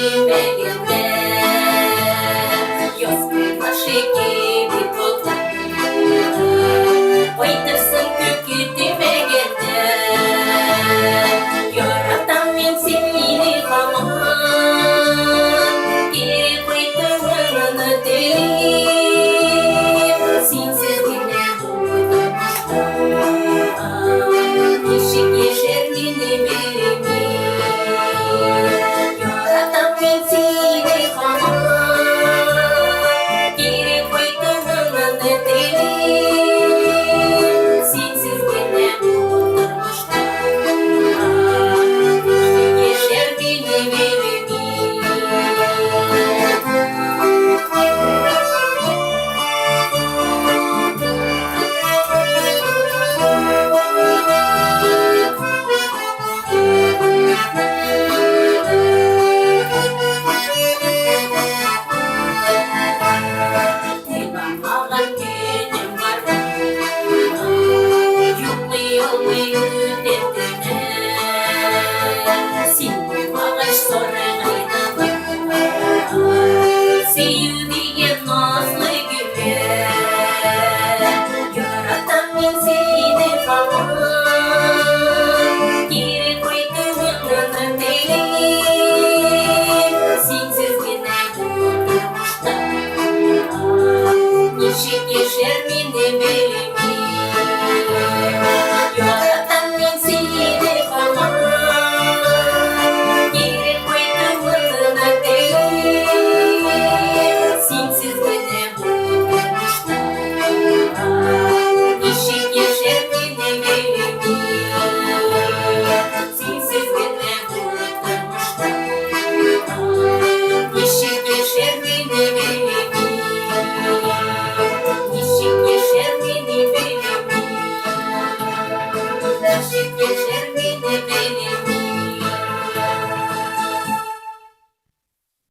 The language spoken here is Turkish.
bilmegende Yaz kırbaşı gibi koklarında Oytasın kökütümegende Yaratan men seni kaman Geri koyduğunu değil Sensiz güne buğdamaştan Yeşik yeşer beni verimi Yaratan men seni kaman Geri koyduğunu değil Sensiz güne buğdamaştan Yeşer beni verimi Telanmagan günüm var Yokluyor muyum derdine Sen